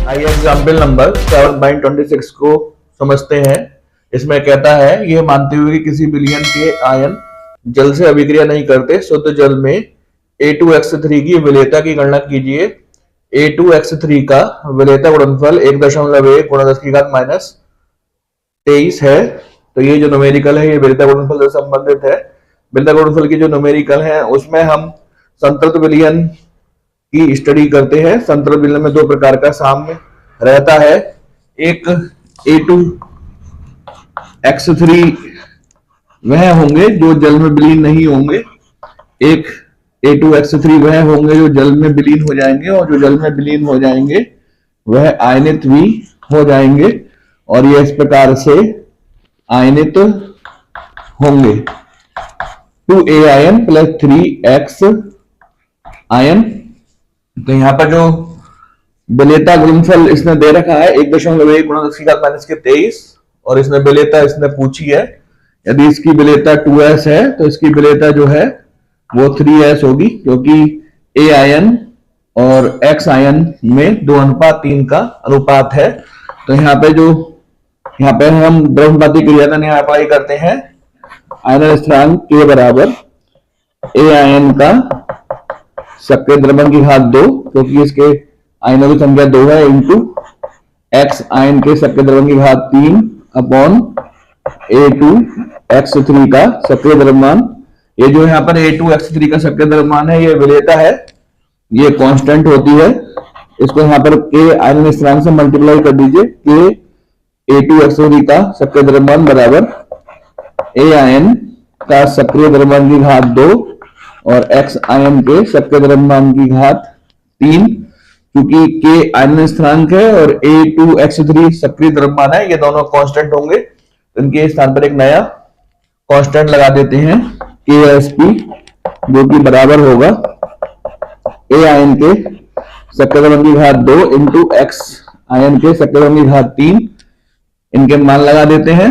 आइए example number 7.26 को समझते हैं। इसमें कहता है यह मानते हुए कि किसी विलयन के आयन जल से अभिक्रिया नहीं करते, शुद्ध जल में A2X3 की विलेयता की गणना कीजिए। A2X3 का विलेयता गुणनफल 1.1 गुणा 10 की घात माइनस 23 है। तो ये जो न्यूमेरिकल है ये विलेयता गुणनफल से संबंधित है। विलेयता गुणनफल की जो न्यूमेरिकल है उसमें हम संतृप्त विलयन की स्टडी करते हैं। संतृप्त विलयन में दो प्रकार का साम्य रहता है, एक A2X3 वह होंगे जो जल में विलीन नहीं होंगे, एक A2X3 वह होंगे जो जल में विलीन हो जाएंगे, और जो जल में विलीन हो जाएंगे वह आयनित भी हो जाएंगे, और ये इस प्रकार से आयनित होंगे 2A ion plus 3X ion. तो यहां पर जो विलेयता गुणनफल इसने दे रखा है 1.1 गुणा 10 की घात माइनस के 23, और इसने विलेयता इसने पूछी है। यदि इसकी विलेयता 2S है तो इसकी विलेयता जो है वो 3S होगी, क्योंकि A आयन और X आयन में 2:3 का अनुपात है। तो यहाँ पे हम द्रव्यपाती क्रिया का यहाँ अप्लाई करते हैं। आयनन स्थिरांक K बराबर A आयन का सक्रिय द्रव्यमान की घात 2, क्योंकि इसके आयनों की संख्या 2 है, इंटू X आयन के सक्रिय द्रव्यमान की घात 3 अपॉन A2X3 का सक्रिय द्रव्यमान। ये जो यहाँ पर A2X3 का सक्रिय द्रव्यमान है ये विलेयता है, ये कांस्टेंट होती है। इसको यहाँ पर K आयनन स्थिरांक से मल्टीप्लाई कर दीजिए। K A2X3 का सक्रिय द्रव्यमान बराबर A आयन का सक्रिय द्रव्यमान की घात 2 और X आयन के सक्रिय द्रव्यमान की घात 3। क्योंकि K आयनन स्थिरांक है और A2X3 सक्रिय द्रव्यमान है, ये दोनों कांस्टेंट होंगे, तो इनके स्थान पर एक नया कांस्टेंट लगा देते हैं KSP, जो कि बराबर होगा A आयन के सक्रिय द्रव्यमान की घात 2 इंटू X आयन के सक्रिय द्रव्यमान की घात 3। इनके मान लगा देते हैं।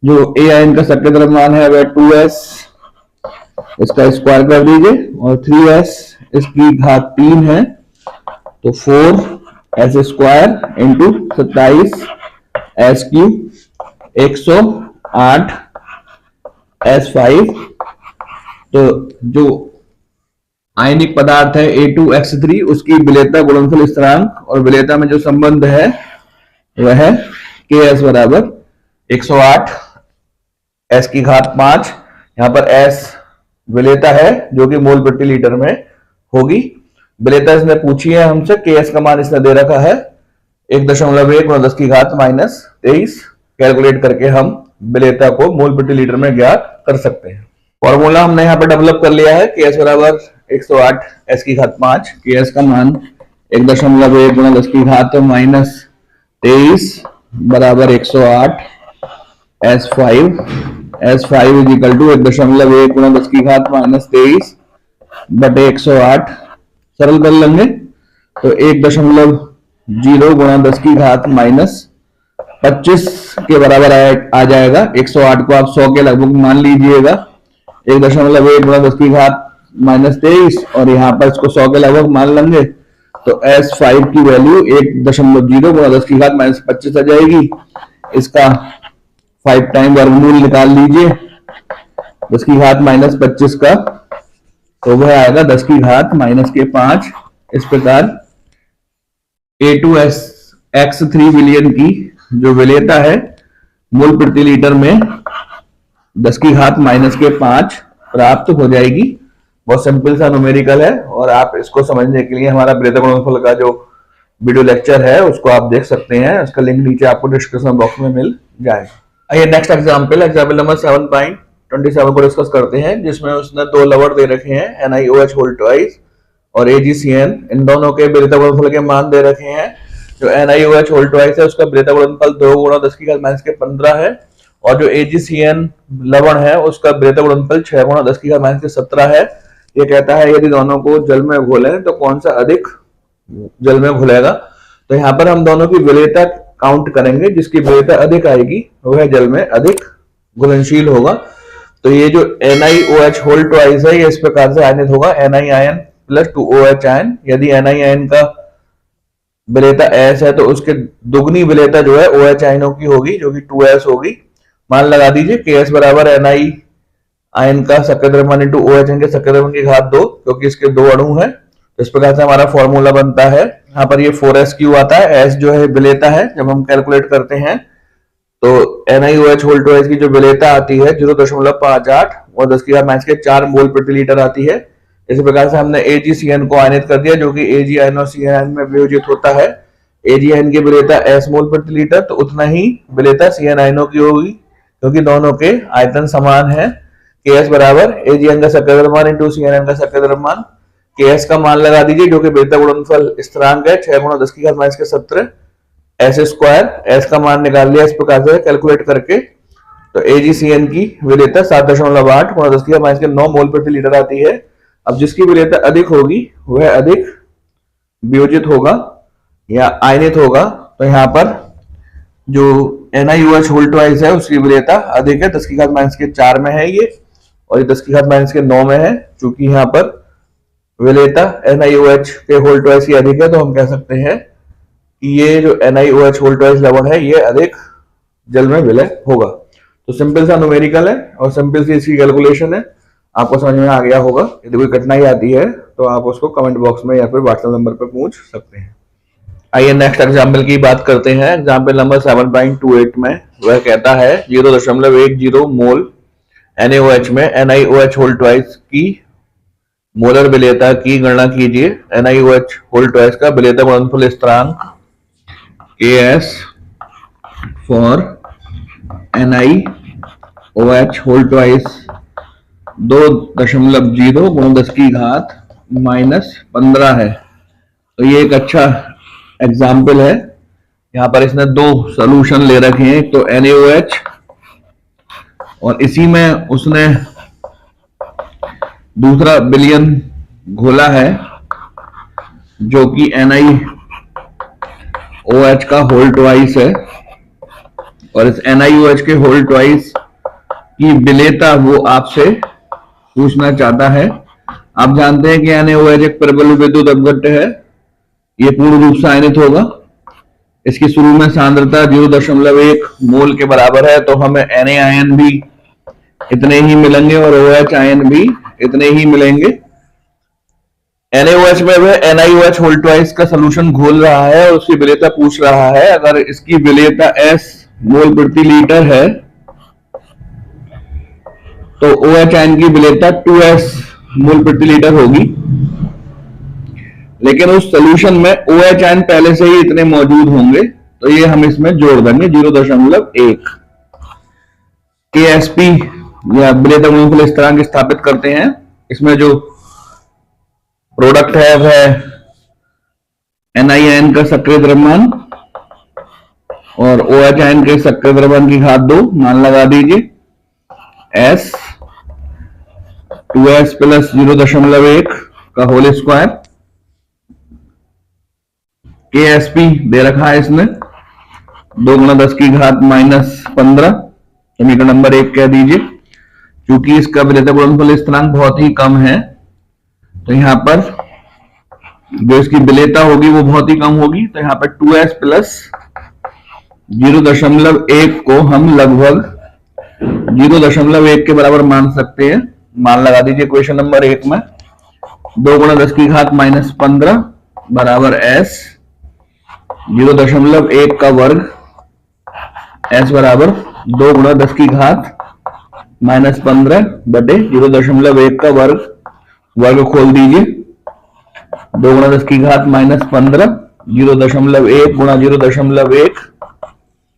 जो A आयन का सक्रिय द्रव्यमान है वह 2S, इसका स्क्वायर कर दीजिए, और 3S इसकी घात 3 है, तो 4S square into 27S cube 108 S5। तो जो आयनिक पदार्थ है A2X3 उसकी विलेयता गुणनफल स्थिरांक और विलेयता में जो संबंध है वह है KS बराबर 108 S की घात 5। यहां पर S विलेयता है जो कि मोल प्रति लीटर में होगी। विलेयता इसने पूछी है हमसे, KS का मान इसने दे रखा है 1.1 गुणा 10 की घात माइनस 23। कैलकुलेट करके हम विलेयता को मोल प्रति लीटर में ज्ञात कर सकते हैं। फॉर्मूला हमने यहाँ पर डेवलप कर लिया है। KS बराबर 108 S की घात 5। KS का मान 1.1 गुणा 10 की घात माइनस 23 बराबर 108 S5। S5 is equal to 1.1 गुणा 10 की घात माइनस 23 बटे 108। सरल कर लेंगे तो 1.0 गुणा 10 की घात माइनस 25 के बराबर आ जाएगा। 108 को आप 100 के लगभग मान लीजिएगा। 1.1 गुणा 10 की घात माइनस 23 और यहाँ पर इसको 100 के लगभग मान लेंगे तो S5 की वैल्यू 1.0 गुणा 10 की घात माइनस 25 आ जाएगी। इसका 5 टाइम वर्गमूल निकाल लीजिए 10 की घात माइनस 25 का, तो वह आएगा 10 की घात माइनस के 5। इस प्रकार A2X3 विलयन की जो विलेयता है मोल प्रति लीटर में 10 की घात माइनस के 5 प्राप्त हो जाएगी। बहुत सिंपल सा न्यूमेरिकल है, और आप इसको समझने के लिए हमारा विलेयता गुणनफल का जो वीडियो लेक्चर है उसको आप देख सकते हैं। उसका लिंक नीचे आपको डिस्क्रिप्शन बॉक्स में मिल जाएगा। आइए नेक्स्ट एग्जांपल नंबर 7.27 को डिस्कस करते हैं, जिसमें उसने दो लवण दे रखे हैं NiOH होल ट्वाइस और AgCN। इन दोनों के विलेयता गुणनफल के मान दे रखे हैं। जो NiOH होल ट्वाइस है उसका विलेयता गुणनफल 2 गुणा 10 की घात माइनस के 15 है, और जो AgCN लवण है उसका विलेयता गुणनफल 6 गुणा 10 की घात माइनस के 17 है। ये कहता है यदि दोनों को जल में घोलें तो कौन सा अधिक जल में घुलेगा। तो यहाँ पर हम दोनों की विलेयता काउंट करेंगे, जिसकी विलेयता अधिक आएगी वह जल में अधिक घुलनशील होगा। तो ये जो NiOH होल ट्वाइस है ये इस प्रकार से आयनित होगा, Ni ion plus 2OH ion. यदि Ni आयन का विलेयता S है तो उसके दुगनी विलेयता जो है OH आयनों की होगी, जो कि 2S होगी। मान लगा दीजिए KS बराबर Ni आयन का सक्रिय द्रव्यमान इंटू OH आयन के सक्रिय द्रव्यमान की घात 2, क्योंकि इसके 2 अणु हैं। तो इस प्रकार से हमारा फॉर्मूला बनता है। यहाँ पर ये 4S क्यू आता है, S जो है विलेयता है। जब हम कैलकुलेट करते हैं तो NiOH होल टू एच की जो विलेयता आती है 0.58 और 10⁻⁴ मोल प्रति लीटर आती है। इसी प्रकार से हमने AgCN को आयनित कर दिया, जो कि Ag आयन और CN आयन में वियोजित होता है। Ag आयन की विलेयता S मोल प्रति लीटर, तो उतना ही विलेयता CN आयनों की होगी, क्योंकि दोनों के आयतन समान है। Ks बराबर Ag आयन का सक्रिय द्रव्यमान इंटू CN आयन का सक्रिय द्रव्यमान। Ks का मान लगा दीजिए, जो कि विलेयता गुणनफल स्थिरांक है 6×10⁻⁷ S स्क्वायर। S का मान निकाल लिया इस प्रकार से कैलकुलेट करके, तो AgCN की विलेयता 7.8×10⁻⁹ मोल प्रति लीटर आती है। अब जिसकी विलेयता अधिक होगी वह अधिक वियोजित होगा या आयनित होगा। तो यहाँ पर जो NiOH होल ट्वाइस है उसकी विलेयता अधिक है, 10⁻⁴ में है ये, और ये 10⁻⁹ में है। चूंकि यहाँ पर विलेयता NiOH के होल ट्वाइस की अधिक है, तो हम कह सकते हैं कि ये जो NiOH होल ट्वाइस लवण है ये अधिक जल में विलय होगा। तो सिंपल सा न्यूमेरिकल है और सिंपल सी इसकी कैलकुलेशन है। आपको समझ में आ गया होगा। यदि कोई कठिनाई आती है तो आप उसको कमेंट बॉक्स में या फिर व्हाट्सएप नंबर पर पूछ सकते हैं। आइए नेक्स्ट एग्जाम्पल की बात करते हैं। एग्जाम्पल नंबर 7.28 में वह कहता है 0.10 मोल NaOH में NiOH होल ट्वाइस की मोलर विलेयता की गणना कीजिए। NiOH होल ट्वाइस का विलेयता गुणनफल स्थिरांक Ks for NiOH whole twice 2.0×10⁻⁻15 है। तो ये एक अच्छा एग्जाम्पल है। यहाँ पर इसने दो सोल्यूशन ले रखे हैं, तो NaOH और इसी में उसने दूसरा विलयन घोला है जो कि NiOH का होल ट्वाइस है, और इस NiOH के होल ट्वाइस की विलेयता वो आपसे पूछना चाहता है। आप जानते हैं कि NaOH एक प्रबल विद्युत अपघट्य है। ये पूर्ण रूप से आयनित होगा। इसकी शुरू में सांद्रता 0.1 मोल के बराबर है, तो हमें Na आयन भी इतने ही मिलेंगे और OH आयन भी इतने ही मिलेंगे। NaOH में वह NiOH होल ट्वाइस का सोल्यूशन घोल रहा है और उसकी विलेयता पूछ रहा है। अगर इसकी विलेयता S मोल प्रति लीटर है तो OH आयन की विलेयता 2S मोल प्रति लीटर होगी, लेकिन उस सोल्यूशन में OH आयन पहले से ही इतने मौजूद होंगे, तो ये हम इसमें जोड़ देंगे 0.1। KSP या विलेयता गुणनफल स्थिरांक स्थापित करते हैं। इसमें जो प्रोडक्ट है वह Ni आयन का सक्रिय द्रव्यमान और OH आयन के सक्रिय द्रव्यमान की घात 2 मान लगा दीजिए। S 2S प्लस 0.1 का होल स्क्वायर। KSP दे रखा है इसने 2×10⁻⁻15, समीकरण नंबर 1 कह दीजिए। क्योंकि इसका विलेयता गुणनफल स्थिरांक बहुत ही कम है, तो यहाँ पर जो इसकी विलेयता होगी वो बहुत ही कम होगी। तो यहाँ पर 2S प्लस 0.1 को हम लगभग 0.1 के बराबर मान सकते हैं। मान लगा दीजिए क्वेश्चन नंबर 1 में 2×10⁻⁻15 बराबर S 0.1 का वर्ग, S बराबर 2×10⁻⁻15 बटे 0.1 का वर्ग खोल दीजिए। 2×10⁻⁻15 0.1 गुणा 0.1,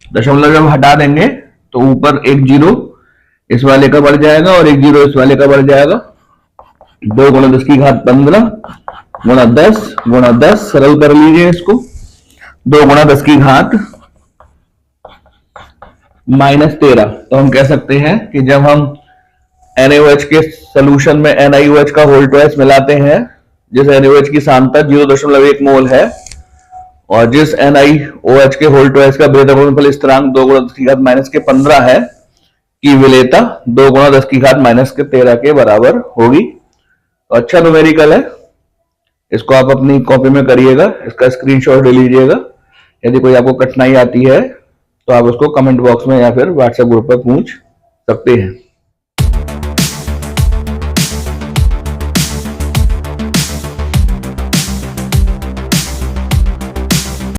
दशमलव जब हटा देंगे तो ऊपर एक जीरो इस वाले का बढ़ जाएगा और एक जीरो इस वाले का बढ़ जाएगा। 2×10⁻15 गुणा 10 गुणा 10, सरल कर लीजिए इसको। 2×10⁻⁻13। तो हम कह सकते हैं कि जब हम NaOH के सोल्यूशन में NiOH का होल ट्वाइस मिलाते हैं, जिस NaOH की सांद्रता 0.1 मोल है और जिस NiOH के होल ट्वाइस का विलेयता गुणनफल स्थिरांक 2×10⁻⁻15 है, की विलेयता 2×10⁻⁻13 के बराबर होगी। तो अच्छा न्यूमेरिकल है। इसको आप अपनी कॉपी में करिएगा, इसका स्क्रीनशॉट ले लीजिएगा। यदि कोई आपको कठिनाई आती है तो आप उसको कमेंट बॉक्स में या फिर व्हाट्सएप ग्रुप पर पूछ सकते हैं।